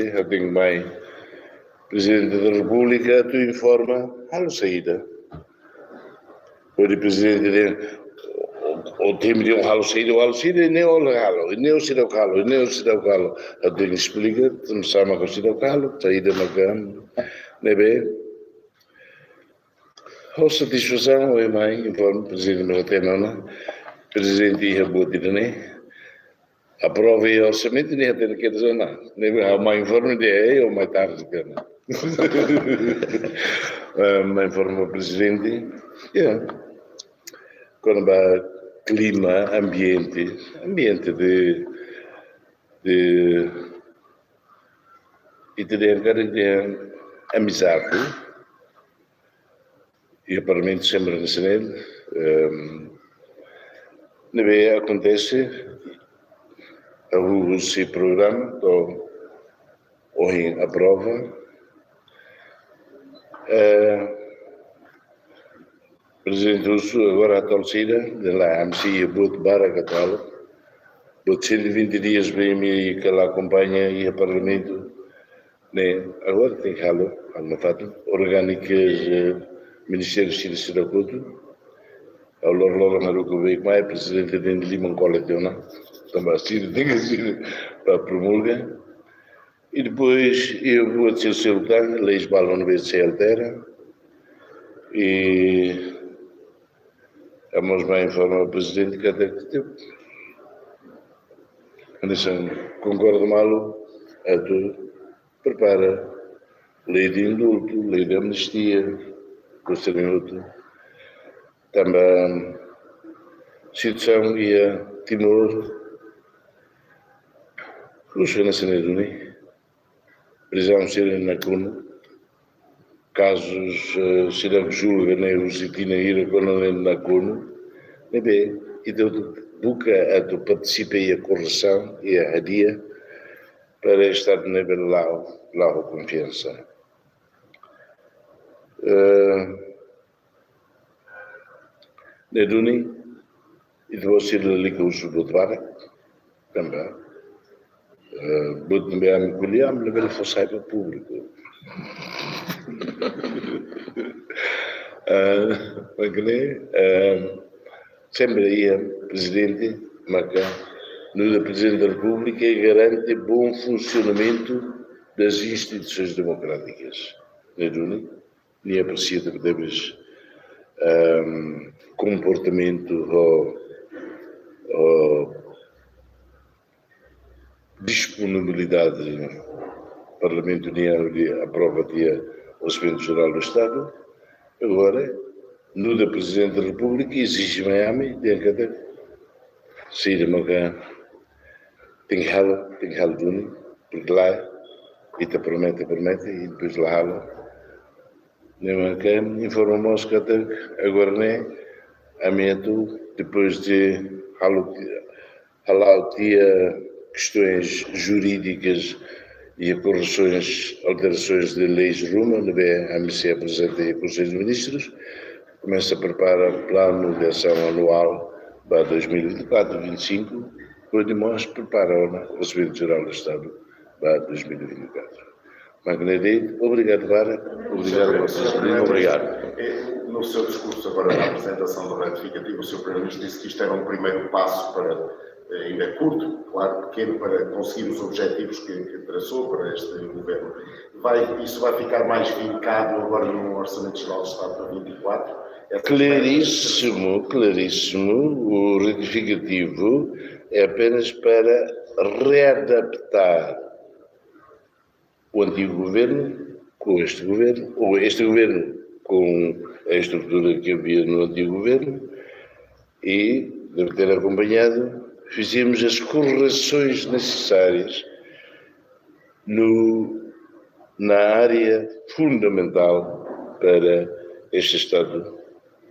Eu tenho bem, Presidente da República, tu informa a saída. O Presidente o time de halo saída, nem o halo, nem o cidadão, nem o cidadão. Eu tenho que explicar, não sabe o cidadão, saída na cama, não é bem? A satisfação é mãe, informa o Presidente, mas até não, Presidente ia boa né? Aprova o orçamento e nem até quer dizer nada. Nem há uma informa de aí ou mais tarde, cara. Uma informa o Presidente, quando vai clima, ambiente e de amizade, e o Parlamento sempre nacional, acontece esse programa, ou aprova, Presidente Russo agora a torcida de lá AMC bote Baracatalo, bote 120 dias bem que ela acompanha e a Parlamento, né? Agora tem que halo, no fato, orgânicas, Ministério de Ciência ao Loro Maruco veio mais Presidente de Lima Coletona, também assim tem que ser para promulgar. E depois eu vou ser o seu lugar, leis balam no vez se altera e vamos bem informar o Presidente que até que teve. Anderson, concordo malo, a tu prepara lei de indulto, lei de amnistia, conselho também situação e a Timor, os Nações Unidas, prisão ser na Cuna, casos serão julga nem os itinerários quando na Cuna, nem bem, e do buca a tu participei a correção e a adia para estar no nível lá a confiança. Neduni, e depois ser ali com o Subodvara, também. Bud me acolhia, me levei para sair para o público. Sempre ia Presidente, Macá, no Presidente da República e garante bom funcionamento das instituições democráticas. Neduni, nem aprecia que deves comportamento ou disponibilidade do Parlamento União de aprova o Orçamento Geral do Estado, agora, no da Presidente da República, exige Miami, tem que sair de cá, tem que halar Duni, porque lá, e te promete, e depois lá hala. Nem cá, informamos que até agora, né, a minha depois de halar questões jurídicas e alterações de leis rumo, a AMC apresenta e o Conselho de Ministros, começa a preparar o plano de ação anual para 2024-2025, depois de nós prepara o Orçamento Geral do Estado para 2024. Magneto, obrigado, Vara. Obrigado. No seu discurso agora na apresentação do retificativo, o Sr. Primeiro-Ministro disse que isto era um primeiro passo para, ainda curto, claro, pequeno, para conseguir os objetivos que traçou para este governo. Isso vai ficar mais vincado agora no Orçamento Geral do Estado para 2024? Claríssimo. O retificativo é apenas para readaptar o antigo governo com este governo, ou este governo com a estrutura que havia no antigo governo, e, deve ter acompanhado, fizemos as correções necessárias na área fundamental para este Estado,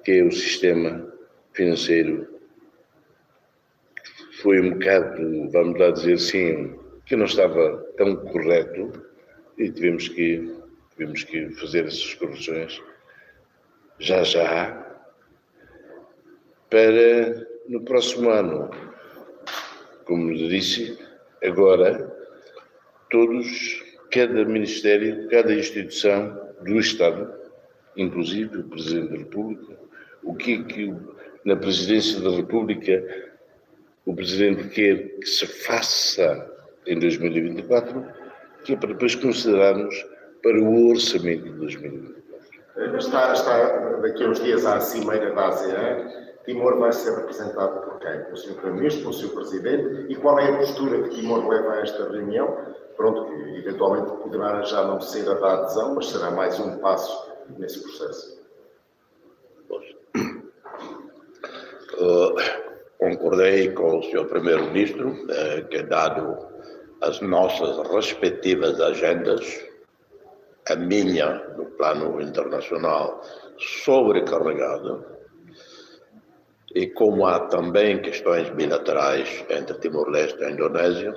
que é o sistema financeiro. Foi um bocado, vamos lá dizer assim, que não estava tão correto e tivemos que fazer essas correções já para no próximo ano, como lhe disse, agora todos cada ministério, cada instituição do Estado, inclusive o Presidente da República, o que é que na Presidência da República o Presidente quer que se faça em 2024, que é para depois considerarmos para o orçamento de 2024. Está daqui a uns dias à Cimeira da ASEAN. Timor vai ser representado por quem? Pelo Sr. Primeiro-Ministro, pelo Sr. Presidente? E qual é a postura que Timor leva a esta reunião? Pronto, que eventualmente poderá já não ser a da adesão, mas será mais um passo nesse processo. Concordei com o Sr. Primeiro-Ministro que, dado as nossas respectivas agendas, a minha, no plano internacional, sobrecarregada, e como há também questões bilaterais entre Timor-Leste e a Indonésia,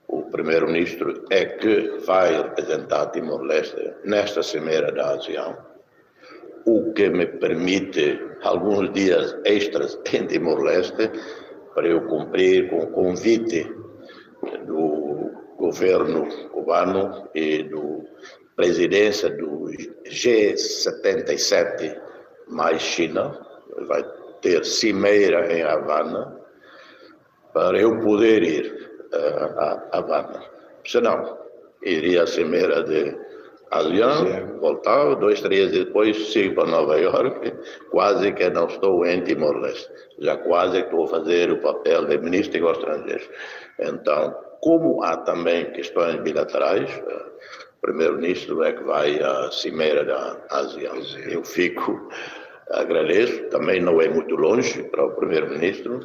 o Primeiro-Ministro é que vai representar Timor-Leste nesta cimeira da ASEAN, o que me permite alguns dias extras em Timor-Leste para eu cumprir com o convite do governo cubano e do presidência do G77 mais China, vai ter cimeira em Havana, para eu poder ir a Havana. Senão, iria à cimeira de ASEAN, voltava, 2, 3 dias depois sigo para Nova York, quase que não estou em Timor-Leste, já quase que estou a fazer o papel de ministro dos Estrangeiros. Então, como há também questões bilaterais, o Primeiro-Ministro é que vai à cimeira da ASEAN. Eu agradeço, também não é muito longe para o Primeiro-Ministro,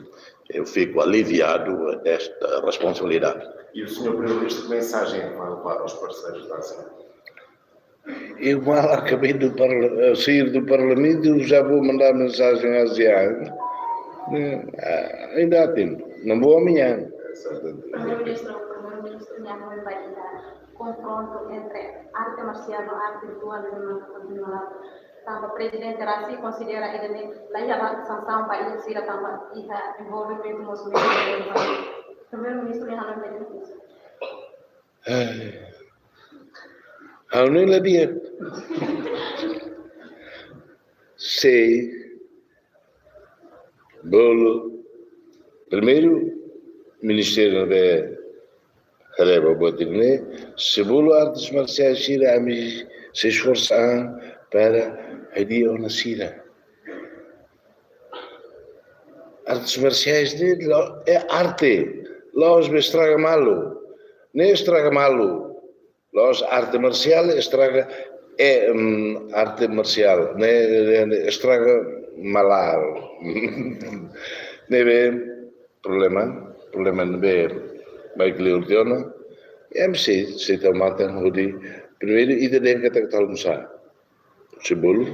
eu fico aliviado desta responsabilidade. E o Sr. Primeiro-Ministro, que mensagem vai levar aos parceiros da ASEAN? Eu mal acabei de sair do Parlamento, já vou mandar mensagem à ASEAN. Ainda há tempo, não vou amanhã. Primeiro-Ministro Nyamu membaca confronto entre arte marcial e arte ritual tanto o presidente Rassi considera ele a sanção para isso ir também envolvimento muçulmano. Primeiro-Ministro Nyamu membaca isso. não lhe dia. Sei, bolo, primeiro Ministério da Releva Botirne, se bolo artes marciais se esforçam para a dia na Síria. Artes marciais é arte, los me estraga malo, nem estraga malo. Los arte marcial estraga arte marcial, né? Estraga malal. Nebe problema nebe Michael MC se tomatan hudi primeiro ida den kata almoçar. Sebul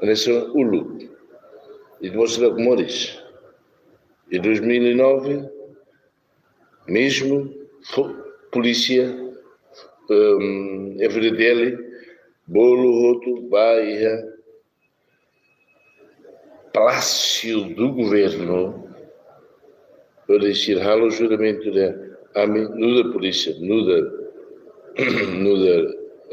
nesse ulu. E depois da Moris. Em 2009 mesmo polícia FDL, bolo, roto, baia, palácio do governo, para dizer o juramento da AMI, no da polícia, no da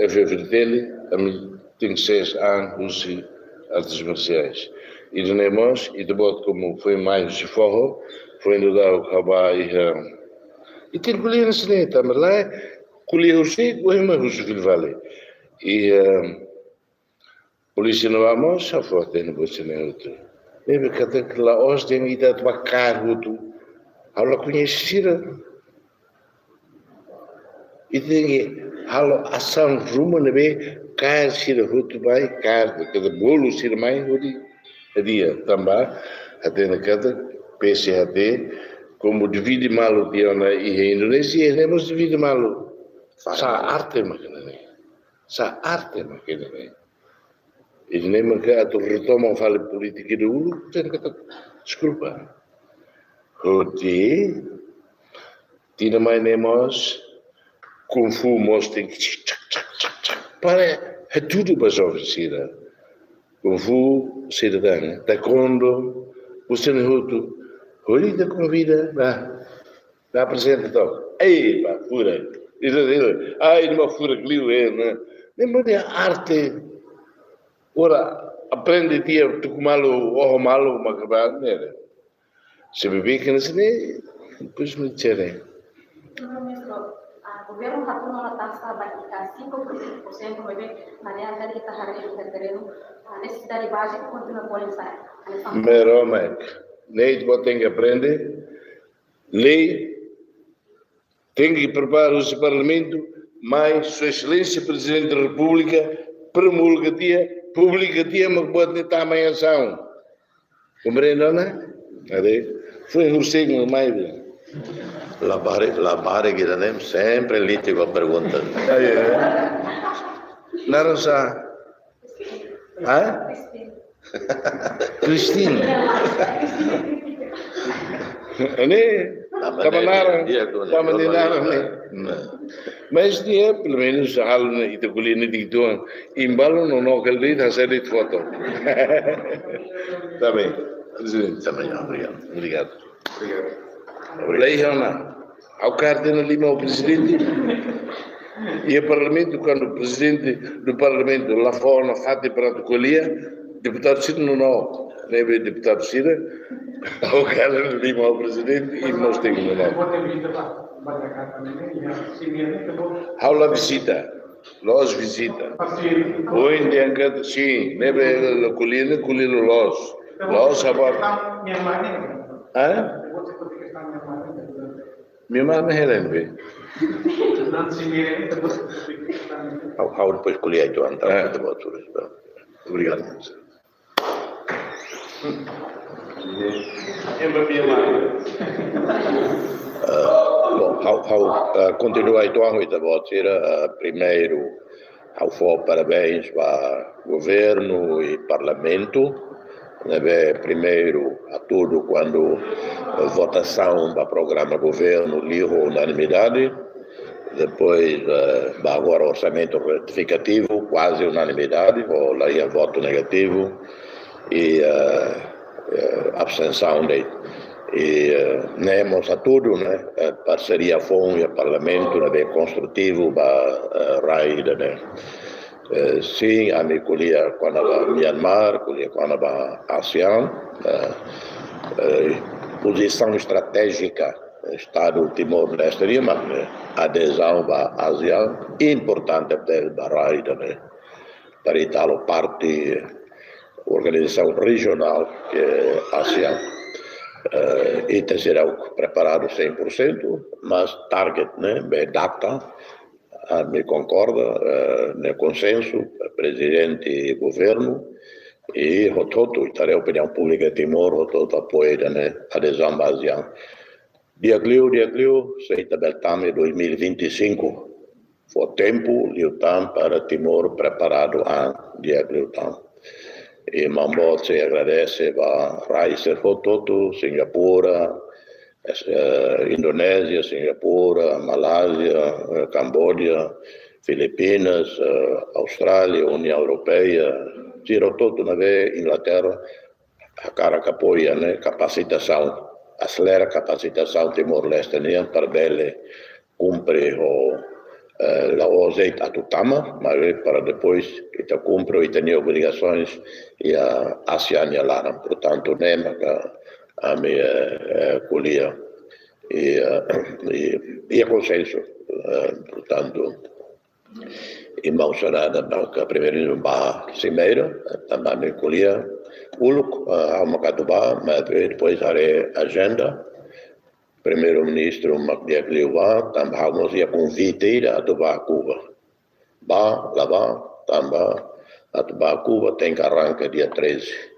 FDL, AMI tem 6 anos de artes marciais. E de nós, e de modo como foi mais de forro, foi no dar o trabalho e tem que ler nesse neta, mas lá colher o cheio, o irmão que vale. E polícia não vamos, só forte no bolso. Lembra que até que lá hoje tem ido a carro, ela conhecida. E tem ação rumo na B, car sira ruto vai, car, cada bolo sira mais, a dia também, até na cada PCAT, como divide malo dia na Indonésia, nós divide malo. Sa arte makinane. E nem mercado retomam fala política do Ulu, tem que desculpa. Hoje, tinha mais nemos, Kung Fu tem que para é tudo para oferecer. Kung Fu cidadã, taekwondo, o senhor, hoje da convida, vai apresentar. Ei, pá, pura. Numa fura que liu né? Nem arte. Ora, aprende tia tu malo o malo macabado, né? Se bebê que não se nem, depois me disserem. Ministro, o governo está com uma taxa básica 5%, bebê, na realidade está hargando o terreno, a necessidade básica continua por ensaiar. Mas, nem tu tem que aprender, lei, tem que preparar o parlamento, mas Sua Excelência Presidente da República promulga publica mas pode ter também ação. Compreendeu, né? Foi um signo mais. La pare che non è sempre litigo a pergunta. Não sa. Cristina. Né? Mas dia, pelo menos, a aula e a colina de Ituan, embalo não acredito a série de foto. Tá bem. Também, obrigado. Obrigado. Leihana, ao Cardeal Lima, o presidente, e o Parlamento, quando o presidente do Parlamento lá fora faz protocolia, deputado Ciro não, lembra deputado Ciro, ao Cardeal Lima, o presidente, e nós temos não. Aula visita, nós visita. Hoje em dia, sim, lembra a colina nós agora. Minha mãe me relembra. How depois escolhi a Joana, Obrigado. Bom, continua então a votar. Primeiro, parabéns para o governo e parlamento. Primeiro a tudo quando a votação para o programa governo liu unanimidade, depois agora orçamento retificativo, quase unanimidade, ou lá ia voto negativo e abstenção dele. E nemos a tudo, né? Parceria FON e parlamento, né? Construtivo para RAI, né? Sim, a minha colher quando a Myanmar, colher quando a ASEAN, posição estratégica, Estado Timor-Leste, mas adesão à ASEAN, importante para a RAI, para tal parte organização regional que é a ASEAN. E será preparado 100%, mas target, né, data, me concorda, no consenso, presidente e governo, e rototo, a opinião pública de Timor, rototo apoia, né, adesão à ASEAN. Diaglio, seita beltame 2025, foi tempo, liutam para Timor preparado a Diaglio. E Mambo se agradece a Raiser rototo, Singapura, Indonésia, Singapura, Malásia, Camboja, Filipinas, Austrália, União Europeia, tiro todo na vez, Inglaterra, a cara que apoia, né, capacitação, acelera a capacitação Timor-Leste, né, para ele cumprir a oseita a tutama, mas para depois que cumpre e tem obrigações e a ASEAN e a LARAM, portanto, NEMA, a minha colher e a consenso, portanto, irmão Sarada, que primeiro ba cimeira, também me colher, uluk, a uma catubá, mas depois harei agenda, primeiro-ministro Diaglio também vamos a convite a tobar Cuba, lá também a tobar Cuba tem que arrancar dia 13.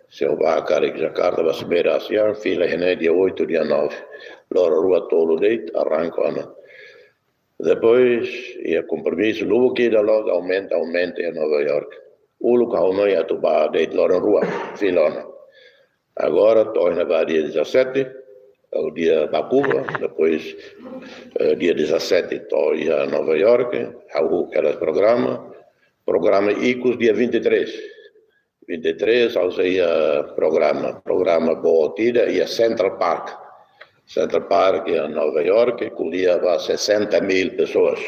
Se eu vou a Jakarta, vai subir a ASEAN, fila é dia 8, dia 9. Lora rua todo date, arranca. Depois, e a compromisso, novo que da loja aumenta em Nova York. O local não ia tubar date, lora rua, fila. Agora, estou na dia 17, o dia da Cuba, depois, dia 17, estou em Nova York, aquele programa ICOS, dia 23. 23, ou seja, programa boa tida e a Central Park Central Park em Nova York, colhia 60.000 pessoas,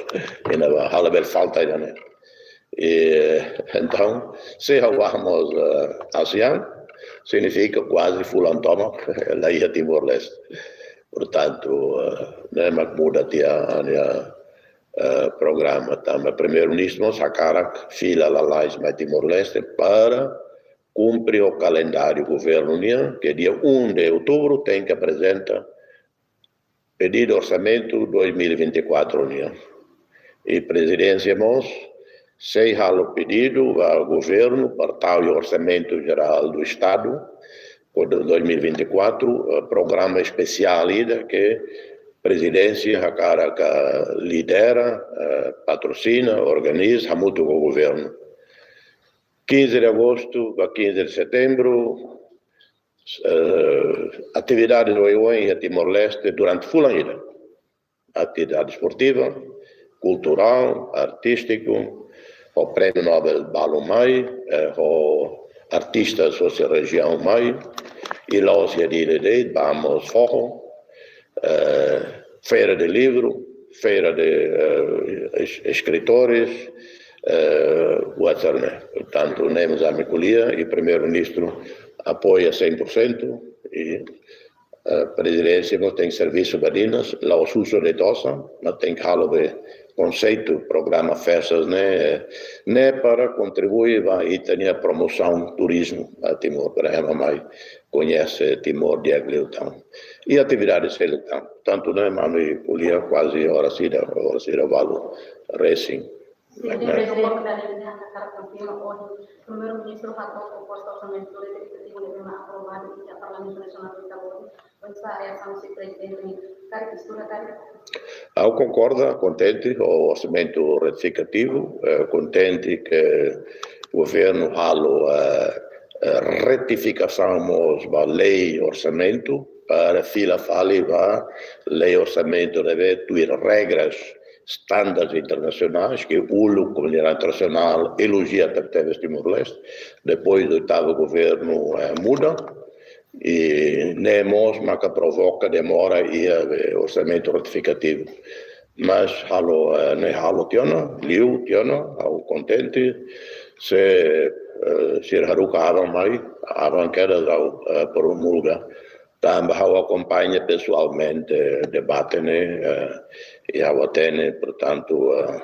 ainda há falta ainda, né? E, então, se vamos ASEAN, significa quase full on toma, lá ia Timor-Leste. Portanto, né, mas muda programa. Também o primeiro-ministro Sakarak fila lá em Timor-Leste para cumprir o calendário do governo união, que dia 1 de outubro tem que apresentar pedido de orçamento 2024 união. E presidência se o pedido ao governo para tal orçamento geral do Estado por 2024, programa especial ainda que a presidência lidera, patrocina, organiza muito com o governo. 15 de agosto a 15 de setembro, atividades do EU em Timor-Leste durante full ano. Atividade esportiva, cultural, artístico, o Prêmio Nobel Balo Mai, o artista da região Mai, e lá se diz, vamos forro, feira de livro, feira de escritores, portanto, temos a Micolia e o primeiro-ministro apoia 100% e a presidência tem serviço badinas, lá o uso de tosa, não tem que de conceito, programa festas, né para contribuir e ter a promoção turismo a Timor, para a mais conhece Timor de Agleutan. E atividades que ele tem, tanto né, mami polia quase hora se valo racing. Sim, o presidente da República confirma hoje, o primeiro-ministro relatou o posto orçamento legislativo de uma aprovado e a Parlamento Nacional do Estado, onde está a reação do presidente Eu concordo, contente o orçamento retificativo, contente que o governo halo retificação da lei orçamento para fila fale a lei orçamento deve ter regras estándares internacionais que o comunidade internacional elogia até Timor-Leste. Depois do oitavo governo muda e nemos mas que provoca demora e orçamento ratificativo. Mas halo tiona ao contente se haruka avan queda promulga. Também eu acompanho pessoalmente debate e eu tenho, portanto, a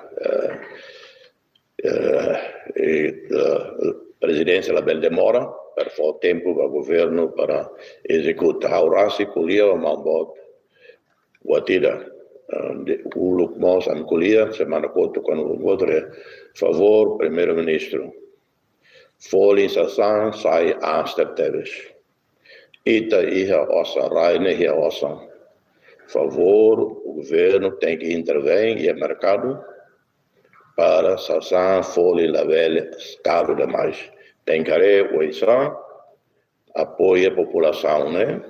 presidência da bem demora per o tempo do governo para executar a urasi colia mambot watida o lukmos am colia semana conto com o outro favor primeiro-ministro foli sasan sai anstepteves ita iha osa raine iha osa favor o governo tem que intervir e o mercado para sasan foli la velha caro demais tem que o Israel apoia a população, né?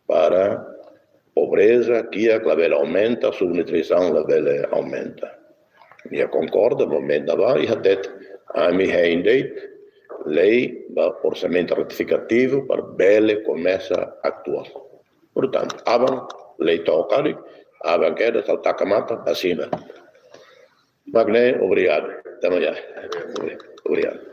Para pobreza, que a clave aumenta, a subnutrição a aumenta. E eu concordo, o momento vai, e até a minha lei, orçamento ratificativo, para bele começa a actuar. Portanto, aban, lei tocari, aban queda, saltaca mata, vacina. Magne, obrigado. Até amanhã. Obrigado.